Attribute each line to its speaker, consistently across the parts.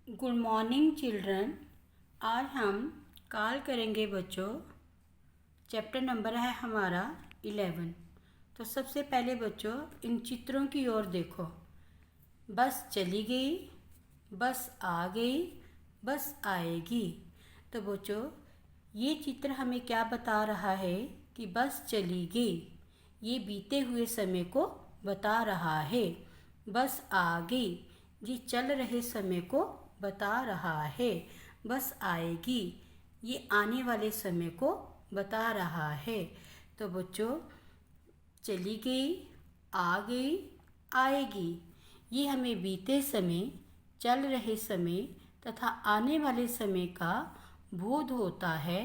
Speaker 1: Good morning children. आज हम काल करेंगे बच्चों। चैप्टर नंबर है हमारा 11। तो सबसे पहले बच्चों इन चित्रों की ओर देखो। बस चली गई, बस आ गई, बस आएगी। तो बच्चों ये चित्र हमें क्या बता रहा है कि बस चली गई, ये बीते हुए समय को बता रहा है। बस आ गई, ये चल रहे समय को बता रहा है। बस आएगी, ये आने वाले समय को बता रहा है। तो बच्चों चली गई, आ गई, आएगी, ये हमें बीते समय, चल रहे समय तथा आने वाले समय का बोध होता है।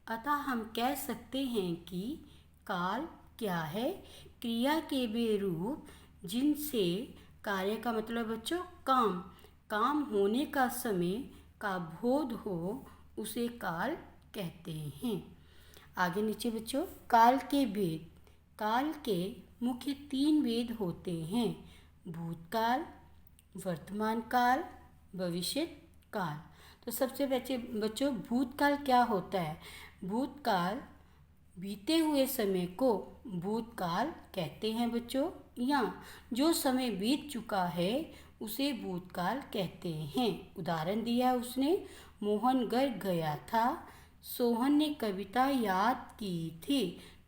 Speaker 1: अतः हम कह सकते हैं कि काल क्या है? क्रिया के वे रूप जिनसे कार्य का मतलब बच्चों काम होने का समय का बोध हो, उसे काल कहते हैं। आगे नीचे बच्चों काल के भेद। काल के मुख्य 3 भेद होते हैं: भूतकाल, वर्तमान काल, भविष्य काल। तो सबसे बच्चों भूतकाल क्या होता है? भूतकाल बीते हुए समय को भूतकाल कहते हैं बच्चों, या जो समय बीत चुका है उसे भूतकाल कहते हैं। उदाहरण दिया उसने, मोहन घर गया था, सोहन ने कविता याद की थी।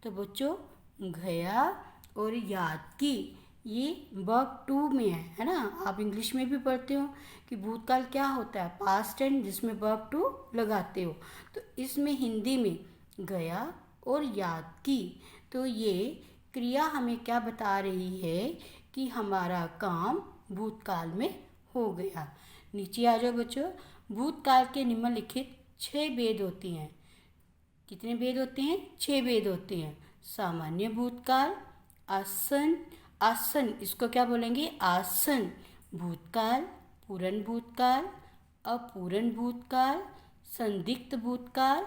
Speaker 1: तो बच्चों गया और याद की, ये वर्ब टू में है ना। आप इंग्लिश में भी पढ़ते हो कि भूतकाल क्या होता है, पास्ट टेंस जिसमें वर्ब टू लगाते हो। तो इसमें हिंदी में गया और याद की। तो ये क्रिया हमें क्या बता रही है कि हमारा काम भूतकाल में हो गया। नीचे आ जाओ बच्चों। भूतकाल के निम्नलिखित 6 भेद होती हैं। कितने भेद होते हैं? 6 भेद होते हैं। सामान्य भूतकाल, आसन इसको क्या बोलेंगे? आसन भूतकाल, पूर्ण भूतकाल, अपूर्ण भूतकाल, संदिग्ध भूतकाल,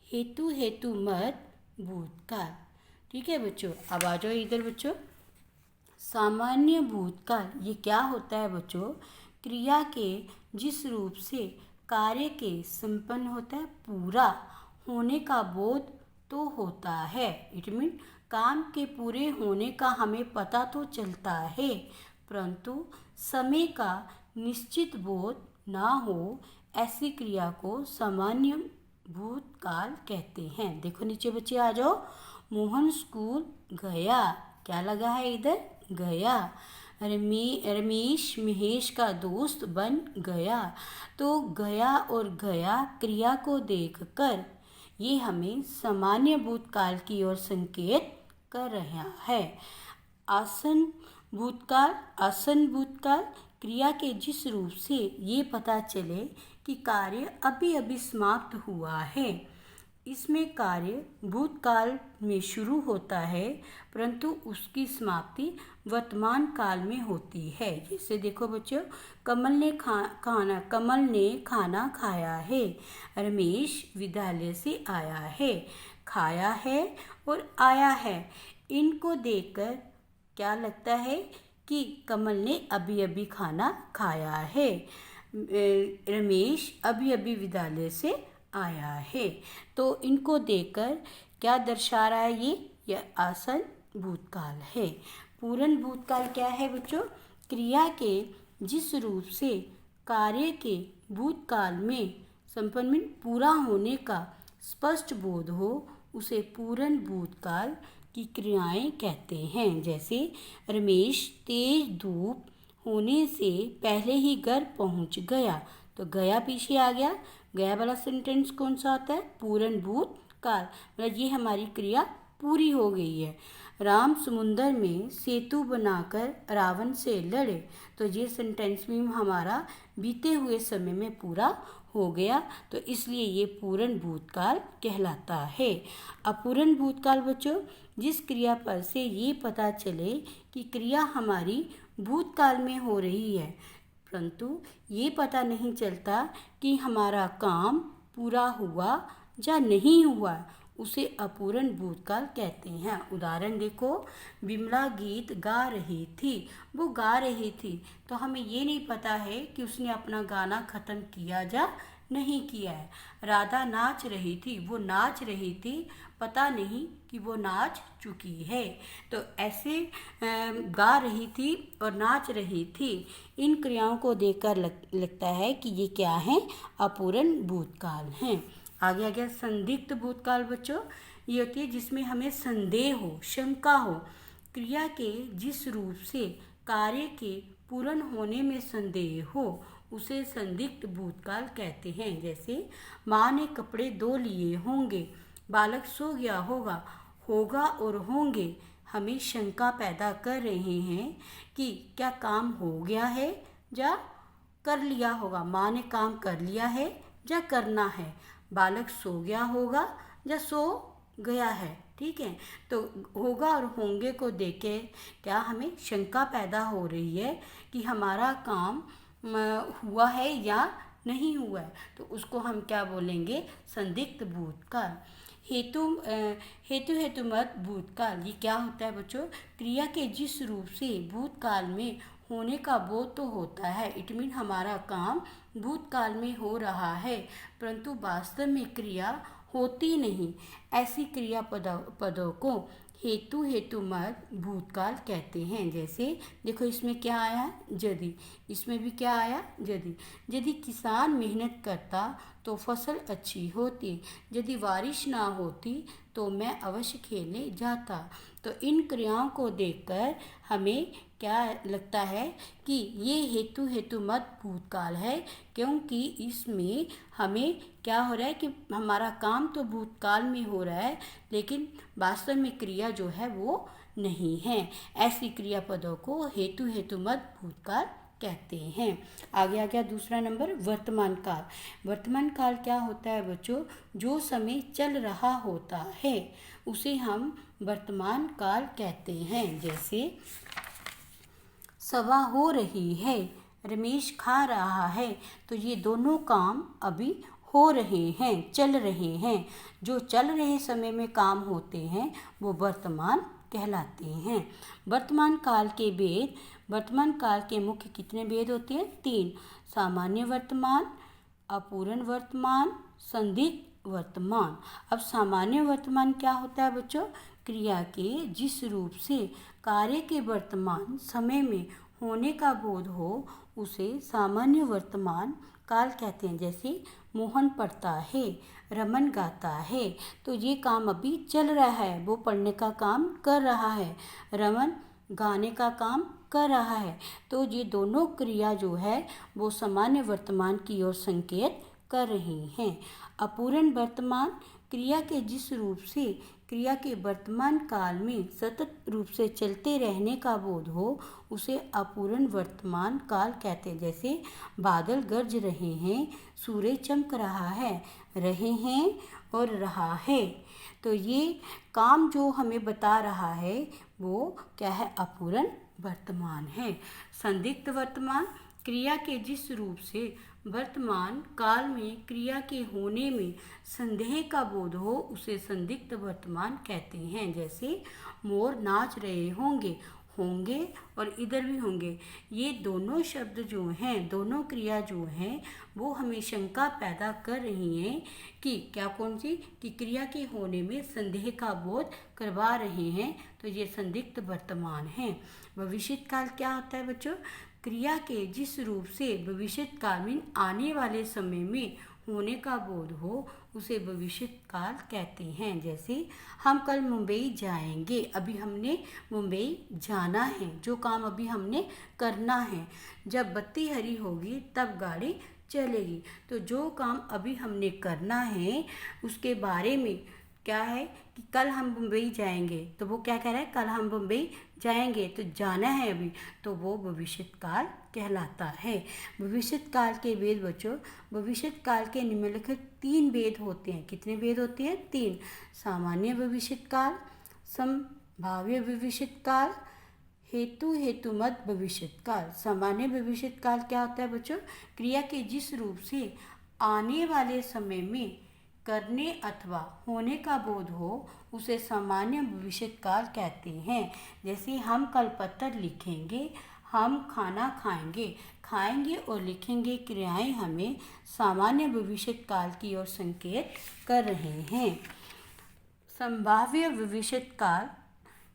Speaker 1: हेतुमत भूतकाल। ठीक है बच्चों। अब आ जाओ इधर बच्चों। सामान्य भूतकाल ये क्या होता है बच्चों? क्रिया के जिस रूप से कार्य के संपन्न होता है, पूरा होने का बोध तो होता है। इट मीन काम के पूरे होने का हमें पता तो चलता है, परंतु समय का निश्चित बोध ना हो, ऐसी क्रिया को सामान्य भूतकाल कहते हैं। देखो नीचे बच्चे आ जाओ। मोहन स्कूल गया, क्या लगा है इधर? गया। रमेश महेश का दोस्त बन गया। तो गया और गया क्रिया को देखकर ये हमें सामान्य भूतकाल की ओर संकेत कर रहा है। आसन भूतकाल क्रिया के जिस रूप से ये पता चले कि कार्य अभी अभी समाप्त हुआ है। इसमें कार्य भूतकाल में शुरू होता है, परंतु उसकी समाप्ति वर्तमान काल में होती है। जैसे देखो बच्चों, कमल ने खाना खाया है, रमेश विद्यालय से आया है। खाया है और आया है, इनको देखकर क्या लगता है कि कमल ने अभी अभी खाना खाया है, रमेश अभी अभी विद्यालय से आया है। तो इनको देखकर क्या दर्शा रहा है? ये आसन भूतकाल है। पूर्ण भूतकाल क्या है बच्चों? क्रिया के जिस रूप से कार्य के भूतकाल में संपन्न में पूरा होने का स्पष्ट बोध हो, उसे पूर्ण भूतकाल की क्रियाएं कहते हैं। जैसे रमेश तेज धूप होने से पहले ही घर पहुंच गया। तो गया पीछे आ गया। गया वाला सेंटेंस कौन सा आता है? पूर्ण भूतकाल, मतलब ये हमारी क्रिया पूरी हो गई है। राम समुद्र में सेतु बनाकर रावण से लड़े। तो ये सेंटेंस भी हमारा बीते हुए समय में पूरा हो गया, तो इसलिए ये पूर्ण भूतकाल कहलाता है। अपूर्ण भूतकाल बच्चों, जिस क्रिया पर से ये पता चले कि क्रिया हमारी भूतकाल में हो रही है, परंतु ये पता नहीं चलता कि हमारा काम पूरा हुआ या नहीं हुआ, उसे अपूर्ण भूतकाल कहते हैं। उदाहरण देखो, विमला गीत गा रही थी, वो गा रही थी, तो हमें ये नहीं पता है कि उसने अपना गाना ख़त्म किया या नहीं किया है। राधा नाच रही थी, वो नाच रही थी, पता नहीं कि वो नाच चुकी है। तो ऐसे गा रही थी और नाच रही थी, इन क्रियाओं को देखकर लगता है कि ये क्या है, अपूर्ण भूतकाल हैं। आगे आ गया संदिग्ध भूतकाल बच्चों। ये होती है जिसमें हमें संदेह हो, शंका हो। क्रिया के जिस रूप से कार्य के पूर्ण होने में संदेह हो उसे संदिग्ध भूतकाल कहते हैं। जैसे माँ ने कपड़े धो लिए होंगे, बालक सो गया होगा, होगा और होंगे हमें शंका पैदा कर रहे हैं कि क्या काम हो गया है या कर लिया होगा। माँ ने काम कर लिया है या करना है, बालक सो गया होगा या सो गया है। ठीक है, तो होगा और होंगे को देख के क्या हमें शंका पैदा हो रही है कि हमारा काम हुआ है या नहीं हुआ है, तो उसको हम क्या बोलेंगे, संदिग्ध भूतकाल। हेतु हेतुमत भूतकाल, ये क्या होता है बच्चों, क्रिया के जिस रूप से भूतकाल में होने का बोध तो होता है, इट मीन हमारा काम भूतकाल में हो रहा है, परंतु वास्तव में क्रिया होती नहीं। ऐसी क्रिया पदों को हेतुमत भूतकाल कहते हैं। जैसे देखो इसमें क्या आया, यदि, इसमें भी क्या आया, यदि किसान मेहनत करता तो फसल अच्छी होती, यदि बारिश ना होती तो मैं अवश्य खेलने जाता। तो इन क्रियाओं को देखकर हमें क्या लगता है कि ये हेतुमत भूतकाल है, क्योंकि इसमें हमें क्या हो रहा है कि हमारा काम तो भूतकाल में हो रहा है, लेकिन वास्तव में क्रिया जो है वो नहीं है। ऐसी क्रियापदों को हेतुमत भूतकाल कहते हैं। आगे आ गया दूसरा नंबर, वर्तमान काल। वर्तमान काल क्या होता है बच्चों, जो समय चल रहा होता है उसे हम वर्तमान काल कहते हैं। जैसे सभा हो रही है, रमेश खा रहा है, तो ये दोनों काम अभी हो रहे हैं, चल रहे हैं। जो चल रहे समय में काम होते हैं वो वर्तमान कहलाते हैं। वर्तमान काल के मुख्य कितने भेद होते हैं, 3। सामान्य वर्तमान, अपूर्ण वर्तमान, संदिग्ध वर्तमान। अब सामान्य वर्तमान क्या होता है बच्चों, क्रिया के जिस रूप से कार्य के वर्तमान समय में होने का बोध हो उसे सामान्य वर्तमान काल कहते हैं। जैसे मोहन पढ़ता है, रमन गाता है, तो ये काम अभी चल रहा है, वो पढ़ने का काम कर रहा है, रमन गाने का काम कर रहा है। तो ये दोनों क्रिया जो है वो सामान्य वर्तमान की ओर संकेत कर रही हैं। अपूर्ण वर्तमान, क्रिया के जिस रूप से क्रिया के वर्तमान काल में सतत रूप से चलते रहने का बोध हो उसे अपूर्ण वर्तमान काल कहते हैं। जैसे बादल गरज रहे हैं, सूरज चमक रहा है, रहे हैं और रहा है, तो ये काम जो हमें बता रहा है वो क्या है, अपूर्ण वर्तमान है। संदिग्ध वर्तमान, क्रिया के जिस रूप से वर्तमान काल में क्रिया के होने में संदेह का बोध हो उसे संदिग्ध वर्तमान कहते हैं। जैसे मोर नाच रहे होंगे, होंगे और इधर भी होंगे, ये दोनों शब्द जो हैं, दोनों क्रिया जो हैं वो हमें शंका पैदा कर रही हैं कि क्या, कौन सी, कि क्रिया के होने में संदेह का बोध करवा रहे हैं, तो ये संदिग्ध वर्तमान है। भविष्यत काल क्या होता है बच्चों, क्रिया के जिस रूप से भविष्यत काल में आने वाले समय में होने का बोध हो उसे भविष्यत काल कहते हैं। जैसे हम कल मुंबई जाएंगे, अभी हमने मुंबई जाना है, जो काम अभी हमने करना है, जब बत्ती हरी होगी तब गाड़ी चलेगी। तो जो काम अभी हमने करना है उसके बारे में क्या है कि कल हम मुंबई जाएंगे, तो वो क्या कह रहा है, कल हम मुंबई जाएंगे, तो जाना है अभी, तो वो भविष्यत काल कहलाता है। भविष्यत काल के भेद बच्चों, भविष्यत काल के निम्नलिखित 3 भेद होते हैं। कितने भेद होते हैं, 3। सामान्य भविष्यत काल, संभाव्य भविष्यत काल, हेतुमत भविष्यत काल। सामान्य भविष्यत काल क्या होता है बच्चों, क्रिया के जिस रूप से आने वाले समय में करने अथवा होने का बोध हो उसे सामान्य भविष्यकाल कहते हैं। जैसे हम कल पत्र लिखेंगे, हम खाना खाएंगे, खाएंगे और लिखेंगे क्रियाएं हमें सामान्य भविष्यकाल की ओर संकेत कर रहे हैं। संभाव्य भविष्यकाल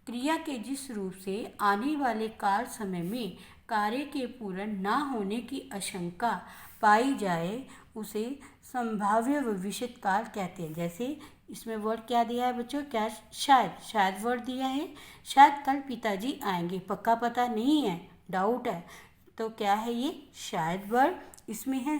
Speaker 1: क्रिया के जिस रूप से आने वाले काल समय में कार्य के पूर्ण ना होने की आशंका पाई जाए उसे संभाव्य भविष्यकाल कहते हैं। जैसे इसमें वर्ड क्या दिया है बच्चों, क्या शायद वर्ड दिया है। शायद कल पिताजी आएंगे, पक्का पता नहीं है, डाउट है, तो क्या है ये शायद वर्ड। इसमें है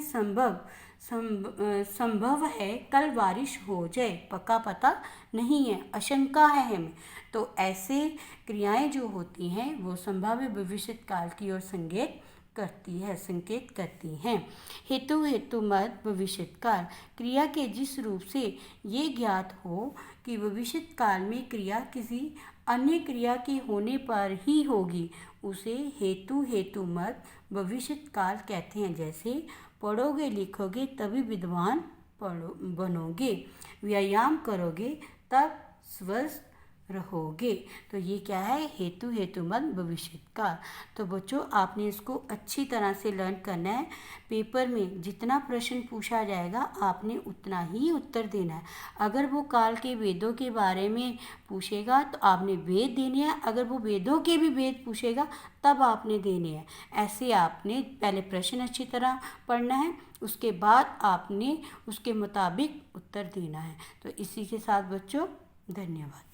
Speaker 1: संभव है कल बारिश हो जाए, पक्का पता नहीं है, आशंका है हमें। तो ऐसे क्रियाएं जो होती हैं वो संभाव्य भविष्यकाल की ओर संकेत करती हैं। हेतु मत भविष्यकाल क्रिया के जिस रूप से ये ज्ञात हो कि भविष्यकाल में क्रिया किसी अन्य क्रिया के होने पर ही होगी उसे हेतु मत भविष्यकाल कहते हैं। जैसे पढ़ोगे लिखोगे तभी विद्वान बनोगे, व्यायाम करोगे तब स्वस्थ रहोगे। तो ये क्या है, हेतु मत भविष्यकाल। तो बच्चों आपने इसको अच्छी तरह से लर्न करना है। पेपर में जितना प्रश्न पूछा जाएगा आपने उतना ही उत्तर देना है। अगर वो काल के वेदों के बारे में पूछेगा तो आपने वेद देने हैं, अगर वो वेदों के भी वेद पूछेगा तब आपने देने हैं। ऐसे आपने पहले प्रश्न अच्छी तरह पढ़ना है, उसके बाद आपने उसके मुताबिक उत्तर देना है। तो इसी के साथ बच्चों धन्यवाद।